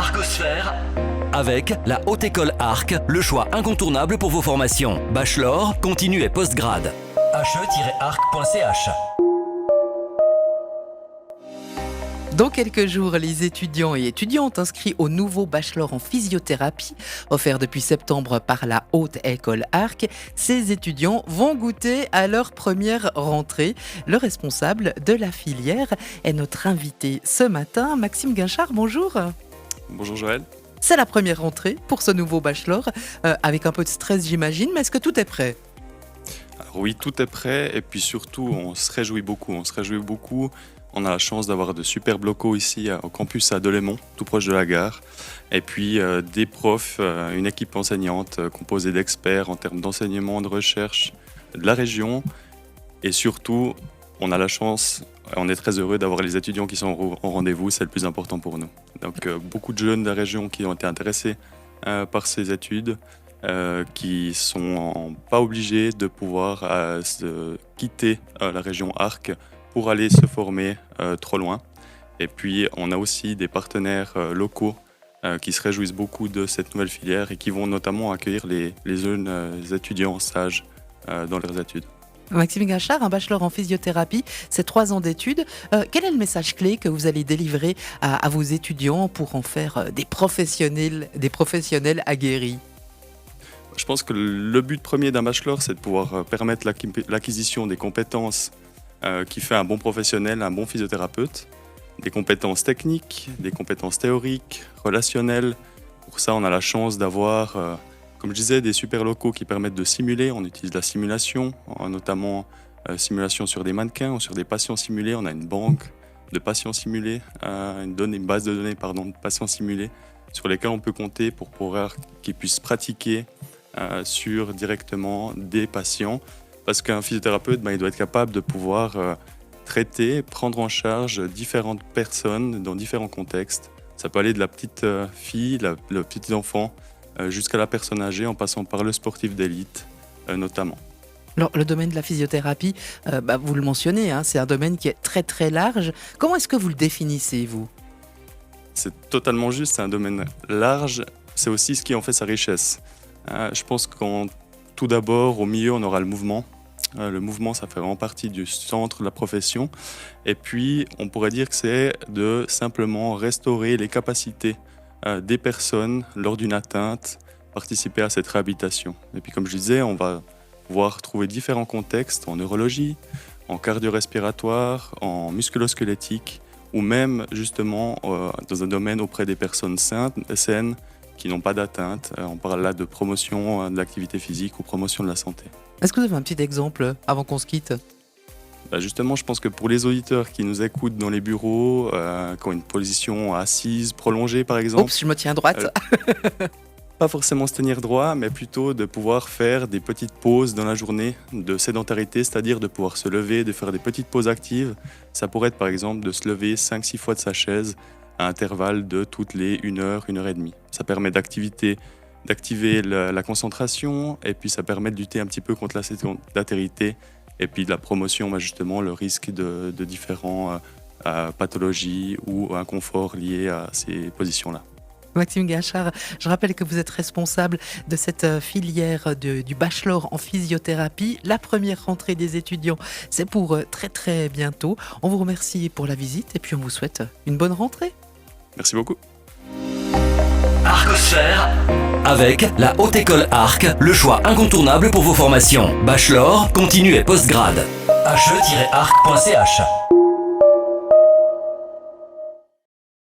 Arcosphère. Avec la Haute École Arc, le choix incontournable pour vos formations. Bachelor, continu et postgrad. he-arc.ch. Dans quelques jours, les étudiants et étudiantes inscrits au nouveau bachelor en physiothérapie, offert depuis septembre par la Haute École Arc, ces étudiants vont goûter à leur première rentrée. Le responsable de la filière est notre invité ce matin, Maxime Guinchard. Bonjour. Bonjour Joël. C'est la première rentrée pour ce nouveau bachelor, avec un peu de stress j'imagine, mais est-ce que tout est prêt ? Alors oui, tout est prêt et puis surtout on se réjouit beaucoup. On a la chance d'avoir de superbes locaux ici au campus à Delémont, tout proche de la gare. Et puis des profs, une équipe enseignante composée d'experts en termes d'enseignement, de recherche de la région. Et surtout, on a la chance, on est très heureux d'avoir les étudiants qui sont au rendez-vous, c'est le plus important pour nous. Donc beaucoup de jeunes de la région qui ont été intéressés par ces études, qui sont pas obligés de pouvoir quitter la région Arc pour aller se former trop loin. Et puis on a aussi des partenaires locaux qui se réjouissent beaucoup de cette nouvelle filière et qui vont notamment accueillir les jeunes étudiants en stage dans leurs études. Maxime Guinchard, un bachelor en physiothérapie, c'est 3 ans d'études. Quel est le message clé que vous allez délivrer à vos étudiants pour en faire des professionnels aguerris ? Je pense que le but premier d'un bachelor, c'est de pouvoir permettre l'acquisition des compétences qui fait un bon professionnel, un bon physiothérapeute, des compétences techniques, des compétences théoriques, relationnelles. Pour ça, on a la chance d'avoir, comme je disais, des super locaux qui permettent de simuler. On utilise la simulation, notamment simulation sur des mannequins ou sur des patients simulés. On a une banque de patients simulés, une base de données de patients simulés sur lesquels on peut compter pour pouvoir qu'ils puissent pratiquer sur directement des patients. Parce qu'un physiothérapeute, il doit être capable de pouvoir traiter, prendre en charge différentes personnes dans différents contextes. Ça peut aller de la petite fille, le petit enfant, jusqu'à la personne âgée, en passant par le sportif d'élite notamment. Alors, le domaine de la physiothérapie, vous le mentionnez, c'est un domaine qui est très très large. Comment est-ce que vous le définissez, vous ? C'est totalement juste, c'est un domaine large, c'est aussi ce qui en fait sa richesse. Je pense tout d'abord, au milieu, on aura le mouvement. Le mouvement, ça fait vraiment partie du centre de la profession. Et puis, on pourrait dire que c'est de simplement restaurer les capacités des personnes lors d'une atteinte, participer à cette réhabilitation. Et puis, comme je disais, on va pouvoir trouver différents contextes en neurologie, en cardio-respiratoire, en musculo-squelettique, ou même, justement, dans un domaine auprès des personnes saines, qui n'ont pas d'atteinte. On parle là de promotion de l'activité physique ou promotion de la santé. Est-ce que vous avez un petit exemple avant qu'on se quitte ? Justement, je pense que pour les auditeurs qui nous écoutent dans les bureaux, qui ont une position assise, prolongée par exemple... Oups, je me tiens droite. Pas forcément se tenir droit, mais plutôt de pouvoir faire des petites pauses dans la journée de sédentarité, c'est-à-dire de pouvoir se lever, de faire des petites pauses actives. Ça pourrait être par exemple de se lever 5-6 fois de sa chaise à intervalles de toutes les 1 heure, 1 heure et demie. Ça permet d'activer la concentration et puis ça permet de lutter un petit peu contre la sédentarité et puis de la promotion, justement, le risque de différentes pathologies ou inconfort liés à ces positions-là. Maxime Guinchard, je rappelle que vous êtes responsable de cette filière du bachelor en physiothérapie. La première rentrée des étudiants, c'est pour très très bientôt. On vous remercie pour la visite et puis on vous souhaite une bonne rentrée. Merci beaucoup. Arcosphère. Avec la Haute École Arc, le choix incontournable pour vos formations. Bachelor, continu et postgrad. he-arc.ch.